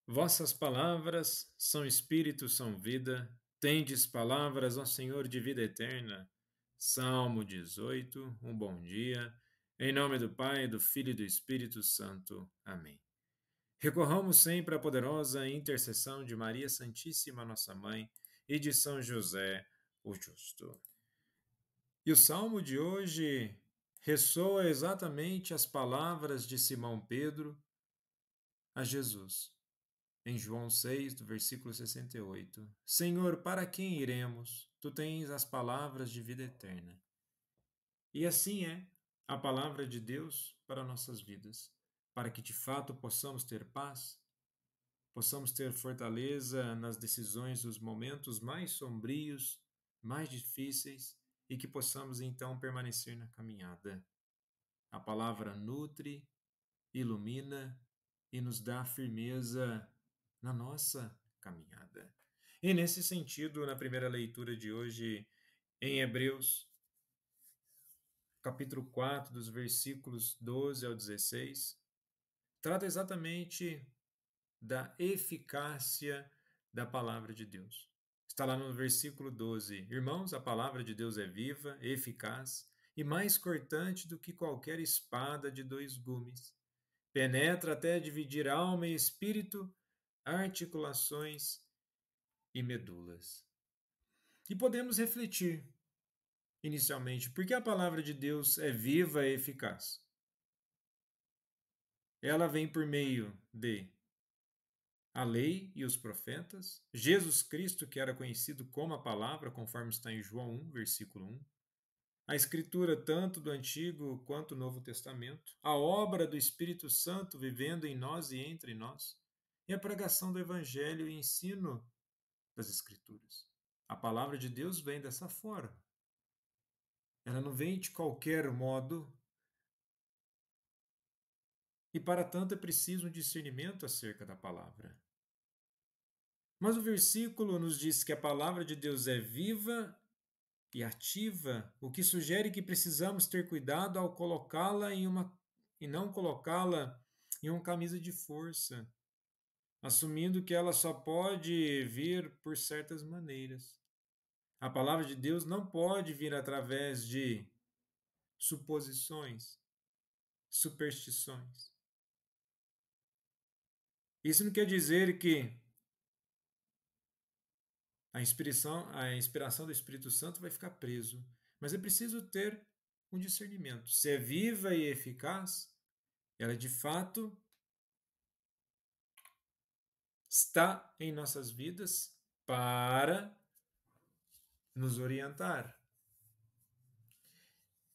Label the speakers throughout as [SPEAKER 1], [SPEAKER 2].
[SPEAKER 1] Vossas palavras são espírito, são vida. Tendes palavras, ó Senhor, de vida eterna. Salmo 18. Um bom dia. Em nome do Pai, do Filho e do Espírito Santo. Amém. Recorramos sempre à poderosa intercessão de Maria Santíssima, nossa Mãe, e de São José, o Justo. E o salmo de hoje ressoa exatamente as palavras de Simão Pedro a Jesus. Em João 6, do versículo 68. Senhor, para quem iremos? Tu tens as palavras de vida eterna. E assim é a palavra de Deus para nossas vidas, para que de fato possamos ter paz, possamos ter fortaleza nas decisões dos momentos mais sombrios, mais difíceis e que possamos então permanecer na caminhada. A palavra nutre, ilumina e nos dá firmeza na nossa caminhada. E nesse sentido, na primeira leitura de hoje, em Hebreus, capítulo 4, dos versículos 12 ao 16, trata exatamente da eficácia da palavra de Deus. Está lá no versículo 12: Irmãos, a palavra de Deus é viva, eficaz e mais cortante do que qualquer espada de dois gumes. Penetra até dividir alma e espírito, articulações e medulas. E podemos refletir, inicialmente, por que a palavra de Deus é viva e eficaz? Ela vem por meio de a lei e os profetas, Jesus Cristo, que era conhecido como a palavra, conforme está em João 1, versículo 1, a escritura tanto do Antigo quanto do Novo Testamento, a obra do Espírito Santo vivendo em nós e entre nós, e a pregação do Evangelho e ensino das Escrituras. A palavra de Deus vem dessa forma. Ela não vem de qualquer modo, e para tanto é preciso um discernimento acerca da palavra. Mas o versículo nos diz que a palavra de Deus é viva e ativa, o que sugere que precisamos ter cuidado ao colocá-la em uma e não colocá-la em uma camisa de força, assumindo que ela só pode vir por certas maneiras. A palavra de Deus não pode vir através de suposições, superstições. Isso não quer dizer que a inspiração do Espírito Santo vai ficar preso, mas é preciso ter um discernimento. Se é viva e eficaz, ela de fato está em nossas vidas para nos orientar.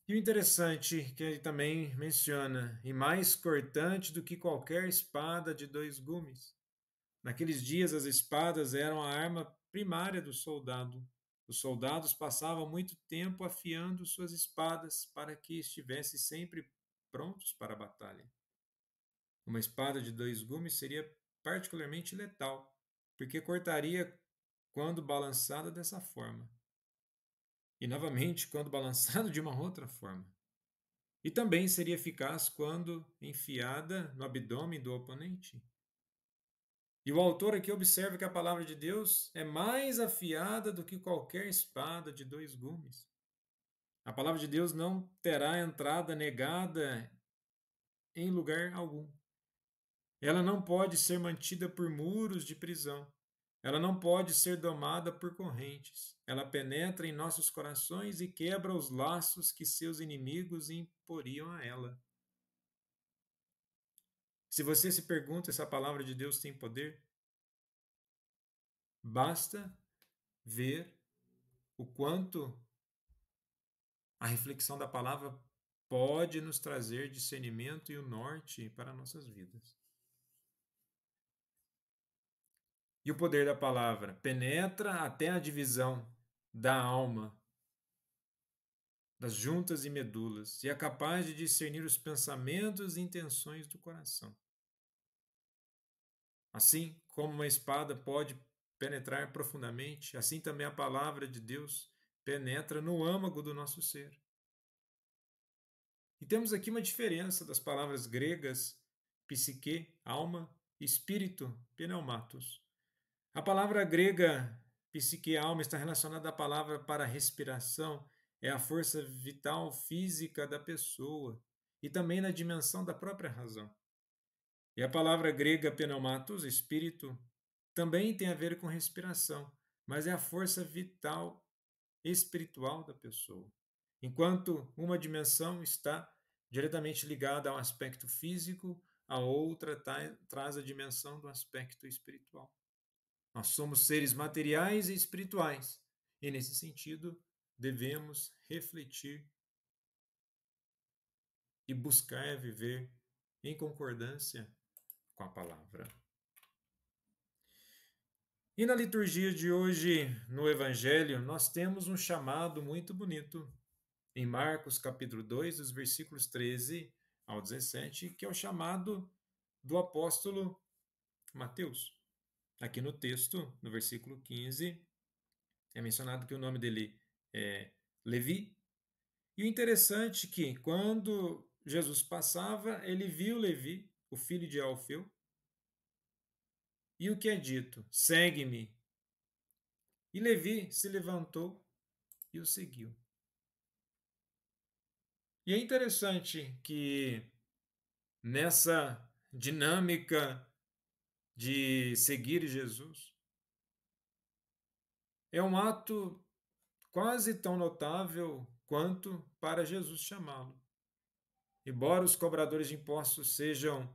[SPEAKER 1] E o interessante que ele também menciona, e mais cortante do que qualquer espada de dois gumes. Naqueles dias, as espadas eram a arma primária do soldado. Os soldados passavam muito tempo afiando suas espadas para que estivessem sempre prontos para a batalha. Uma espada de dois gumes seria particularmente letal, porque cortaria quando balançada dessa forma, e novamente quando balançado de uma outra forma. E também seria eficaz quando enfiada no abdômen do oponente. E o autor aqui observa que a palavra de Deus é mais afiada do que qualquer espada de dois gumes. A palavra de Deus não terá entrada negada em lugar algum. Ela não pode ser mantida por muros de prisão. Ela não pode ser domada por correntes. Ela penetra em nossos corações e quebra os laços que seus inimigos imporiam a ela. Se você se pergunta se a palavra de Deus tem poder, basta ver o quanto a reflexão da palavra pode nos trazer discernimento e o norte para nossas vidas. E o poder da palavra penetra até a divisão da alma, das juntas e medulas, e é capaz de discernir os pensamentos e intenções do coração. Assim como uma espada pode penetrar profundamente, assim também a palavra de Deus penetra no âmago do nosso ser. E temos aqui uma diferença das palavras gregas psique, alma, espírito, pneumatos. A palavra grega psique e alma está relacionada à palavra para respiração, é a força vital física da pessoa e também na dimensão da própria razão. E a palavra grega pneumatos, espírito, também tem a ver com respiração, mas é a força vital espiritual da pessoa. Enquanto uma dimensão está diretamente ligada ao aspecto físico, a outra traz a dimensão do aspecto espiritual. Nós somos seres materiais e espirituais, e nesse sentido devemos refletir e buscar viver em concordância com a palavra. E na liturgia de hoje, no Evangelho, nós temos um chamado muito bonito em Marcos capítulo 2, dos versículos 13 ao 17, que é o chamado do apóstolo Mateus. Aqui no texto, no versículo 15, é mencionado que o nome dele é Levi. E o interessante é que quando Jesus passava, ele viu Levi, o filho de Alfeu, e o que é dito? Segue-me. E Levi se levantou e o seguiu. E é interessante que nessa dinâmica de seguir Jesus, é um ato quase tão notável quanto para Jesus chamá-lo. Embora os cobradores de impostos sejam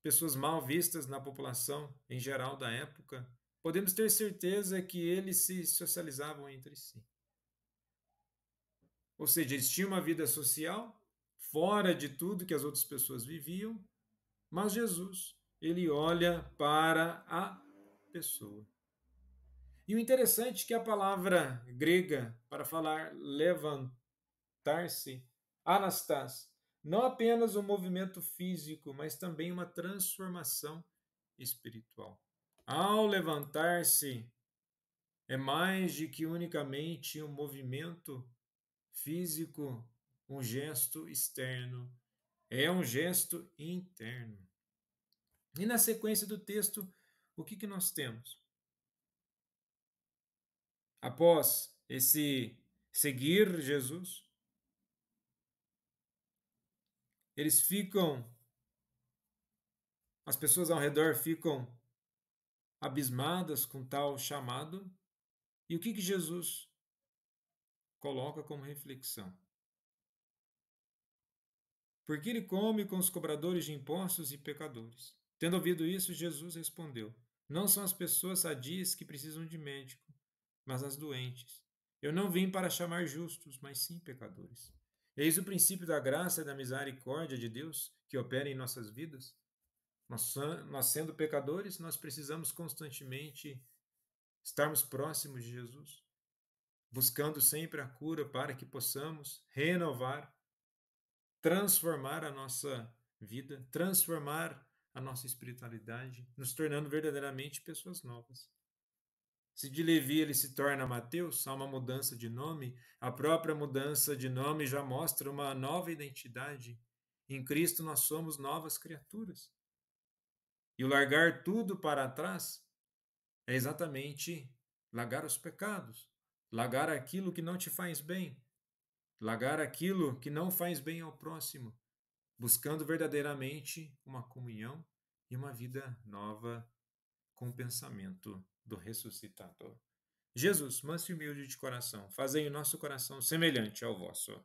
[SPEAKER 1] pessoas mal vistas na população em geral da época, podemos ter certeza que eles se socializavam entre si. Ou seja, eles tinham uma vida social fora de tudo que as outras pessoas viviam, mas Jesus, ele olha para a pessoa. E o interessante é que a palavra grega para falar levantar-se, anastas, não apenas um movimento físico, mas também uma transformação espiritual. Ao levantar-se, é mais do que unicamente um movimento físico, um gesto externo, é um gesto interno. E na sequência do texto, o que nós temos? Após esse seguir Jesus, eles ficam, as pessoas ao redor ficam abismadas com tal chamado. E o que Jesus coloca como reflexão? Porque ele come com os cobradores de impostos e pecadores. Tendo ouvido isso, Jesus respondeu: Não são as pessoas sadias que precisam de médico, mas as doentes. Eu não vim para chamar justos, mas sim pecadores. Eis o princípio da graça e da misericórdia de Deus que opera em nossas vidas. Nós sendo pecadores, nós precisamos constantemente estarmos próximos de Jesus, buscando sempre a cura para que possamos renovar, transformar a nossa vida, transformar a nossa espiritualidade, nos tornando verdadeiramente pessoas novas. Se de Levi ele se torna Mateus, há uma mudança de nome, a própria mudança de nome já mostra uma nova identidade. Em Cristo nós somos novas criaturas. E o largar tudo para trás é exatamente largar os pecados, largar aquilo que não te faz bem, largar aquilo que não faz bem ao próximo, buscando verdadeiramente uma comunhão e uma vida nova com o pensamento do ressuscitador. Jesus, manso e humilde de coração, fazei o nosso coração semelhante ao vosso.